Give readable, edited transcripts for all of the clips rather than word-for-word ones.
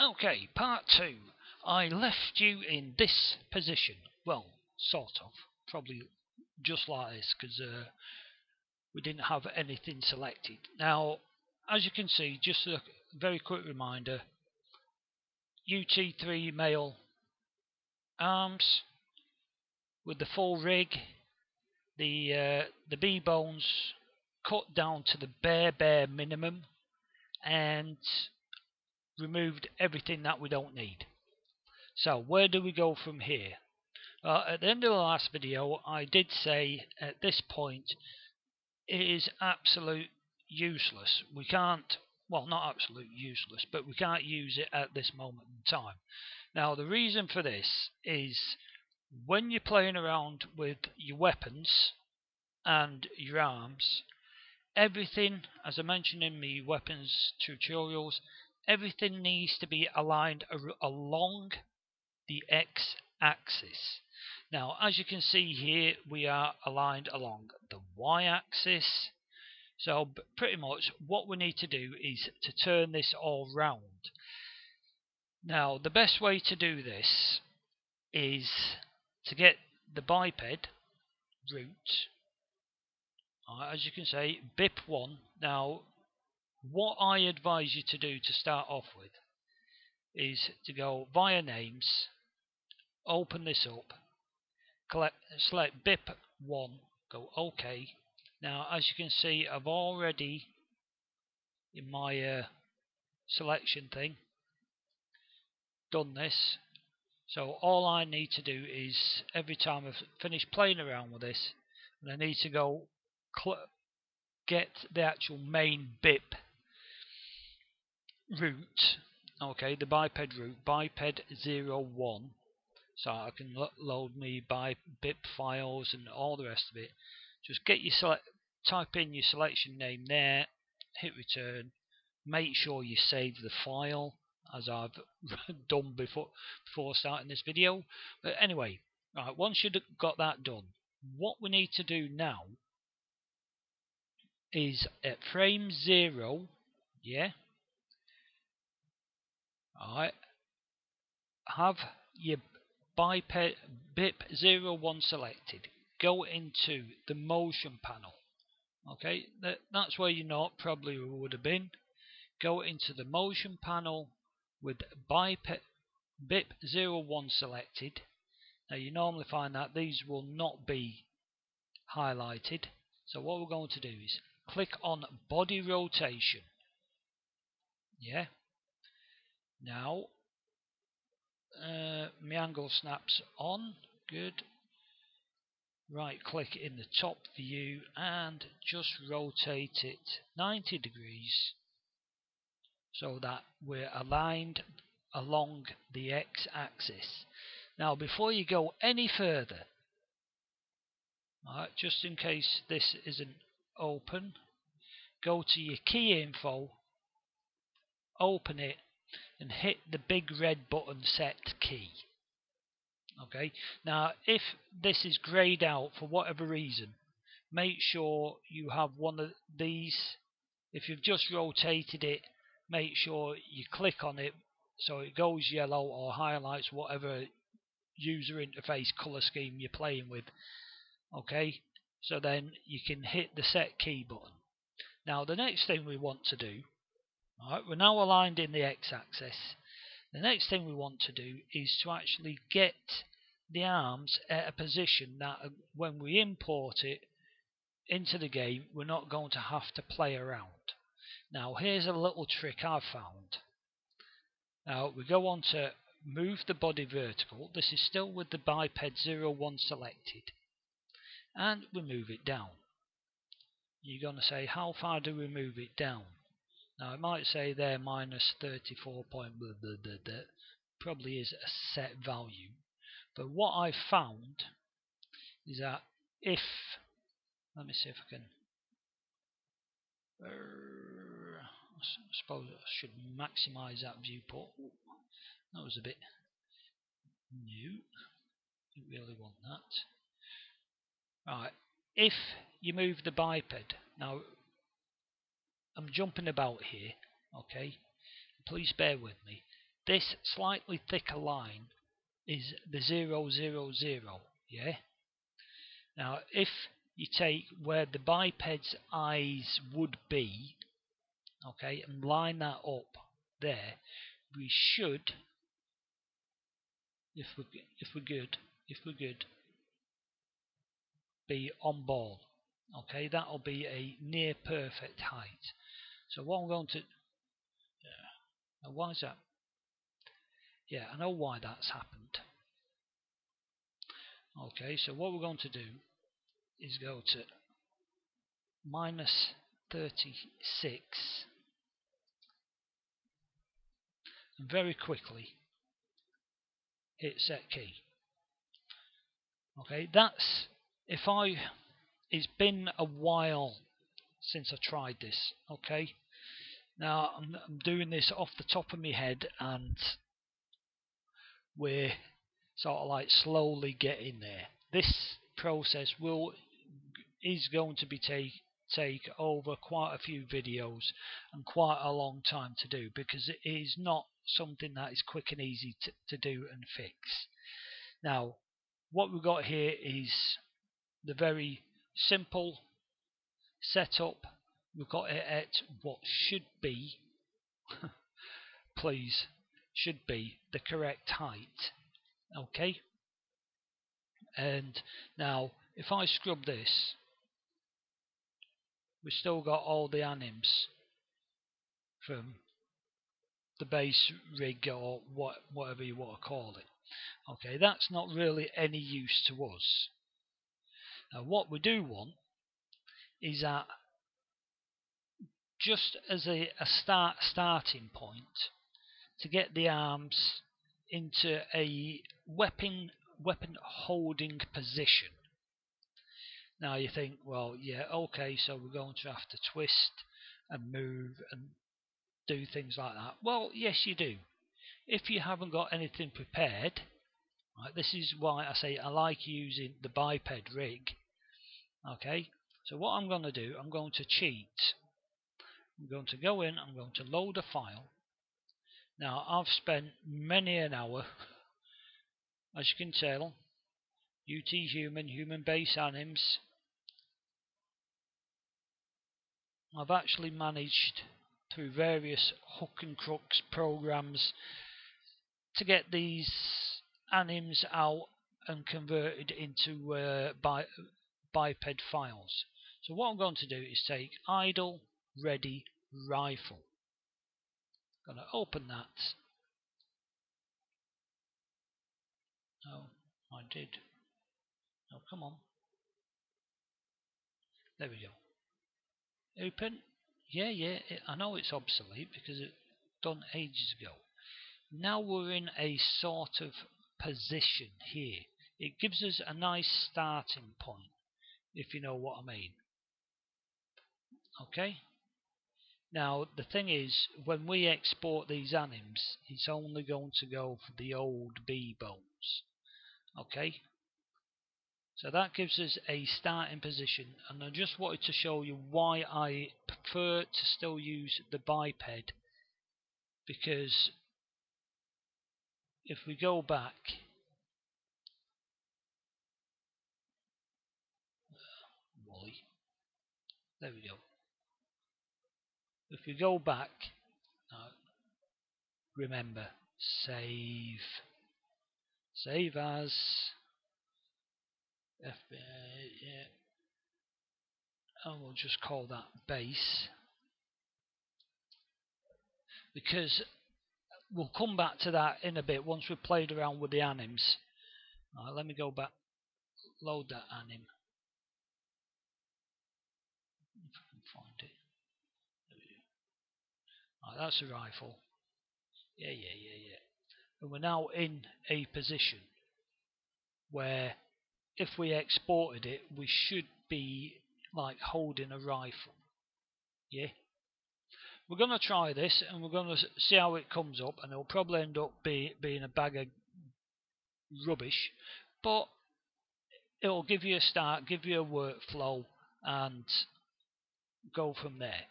Okay, part 2. I left you in this position. Well, sort of. Probably just like this, because we didn't have anything selected. Now, as you can see, just a very quick reminder, UT3 male arms with the full rig, the B-bones cut down to the bare minimum, and removed everything that we don't need. So where do we go from here? At the end of the last video, I did say at this point it is absolute useless. We can't, well, not absolute useless, but we can't use it at this moment in time. Now, the reason for this is when you're playing around with your weapons and your arms, everything, as I mentioned in my weapons tutorials, everything needs to be aligned along the x-axis. Now, as you can see here, we are aligned along the y-axis. So pretty much what we need to do is to turn this all round. Now, the best way to do this is to get the biped root. As you can see, BIP1. Now, what I advise you to do to start off with is to go via names, open this up, select BIP1, go OK. Now, as you can see, I've already, in my selection thing, done this. So all I need to do is, every time I've finished playing around with this, and I need to go get the actual main BIP root, okay, the biped root, biped 01, so I can load me BIP files and all the rest of it. Just get your type in your selection name there, hit return, make sure you save the file as I've done before starting this video. But anyway, right, once you've got that done, what we need to do now is at frame 0, yeah, alright, have your biped BIP01 selected, go into the motion panel. Okay, that's where your note probably would have been. Go into the motion panel with BIP01 selected. Now, you normally find that these will not be highlighted. So what we're going to do is click on body rotation. Yeah. Now, my angle snaps on. Good. Right click in the top view and just rotate it 90 degrees so that we're aligned along the x-axis. Now, before you go any further, just in case this isn't open, go to your key info, open it, and hit the big red button set key. Okay, now if this is grayed out for whatever reason, make sure you have one of these. If you've just rotated it, make sure you click on it so it goes yellow or highlights whatever user interface color scheme you're playing with. Okay, so then you can hit the set key button. Now, the next thing we want to do, alright, we're now aligned in the x-axis. The next thing we want to do is to actually get the arms at a position that when we import it into the game, we're not going to have to play around. Now, here's a little trick I've found. Now, we go on to move the body vertical. This is still with the biped 01 selected. And we move it down. You're going to say, how far do we move it down? Now, it might say there minus 34 point blah, blah, blah, blah. Probably is a set value. But what I've found is that if, let me see if I can, I suppose I should maximize that viewport. That was a bit new. Didn't really want that. Right, if you move the biped, now I'm jumping about here, okay, please bear with me. this slightly thicker line is the 000, yeah? Now if you take where the biped's eyes would be, okay, and line that up there, we should, if we're good, be on ball. Okay, that'll be a near perfect height. So what I'm going to, why is that? Yeah, I know why that's happened. Okay, so what we're going to do is go to minus 36 and very quickly hit set key. Okay, that's it's been a while since I tried this. Okay, now I'm doing this off the top of my head, and we're sort of like slowly getting there. This process is going to be take over quite a few videos and quite a long time to do, because it is not something that is quick and easy to do and fix. Now what we've got here is the very simple setup. We've got it at what should be please, should be the correct height. Okay, and now if I scrub this, we've still got all the anims from the base rig, or whatever you want to call it. Okay, that's not really any use to us. Now what we do want is that, just as a starting point, to get the arms into a weapon holding position. Now you think, well, yeah, okay, so we're going to have to twist and move and do things like that. Well, yes, you do. If you haven't got anything prepared, right, this is why I say I like using the biped rig. Okay, so what I'm going to do, I'm going to cheat. I'm going to go in, I'm going to load a file. Now I've spent many an hour, as you can tell, human base anims. I've actually managed through various hook and crooks programs to get these anims out and converted into biped files. So what I'm going to do is take idle ready rifle. I'm going to open that. Oh, I did. Oh, come on. There we go. Open. Yeah, I know it's obsolete because it done ages ago. Now we're in a sort of position here. It gives us a nice starting point, if you know what I mean. Okay. Now the thing is, when we export these anims, it's only going to go for the old B bones. Okay. So that gives us a starting position, and I just wanted to show you why I prefer to still use the biped, because if we go back, Wally, there we go. If we go back, remember, save as FBA, yeah, and we'll just call that base, because we'll come back to that in a bit once we've played around with the anims. Let me go back, load that anim, if I can find it. That's a rifle. Yeah. And we're now in a position where if we exported it, we should be like holding a rifle. Yeah. We're going to try this and we're going to see how it comes up, and it'll probably end up being a bag of rubbish, but it'll give you a start, give you a workflow, and go from there.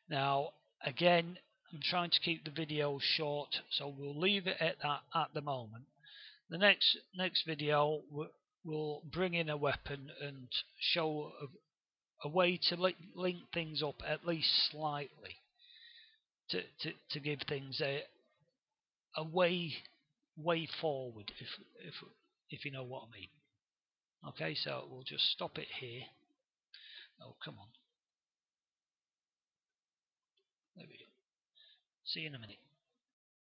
Now again, I'm trying to keep the video short, so we'll leave it at that at the moment. The next video we'll bring in a weapon and show a way to link things up at least slightly to give things a way forward, if you know what I mean. Okay, so we'll just stop it here. Oh, come on. There we go. See you in a minute.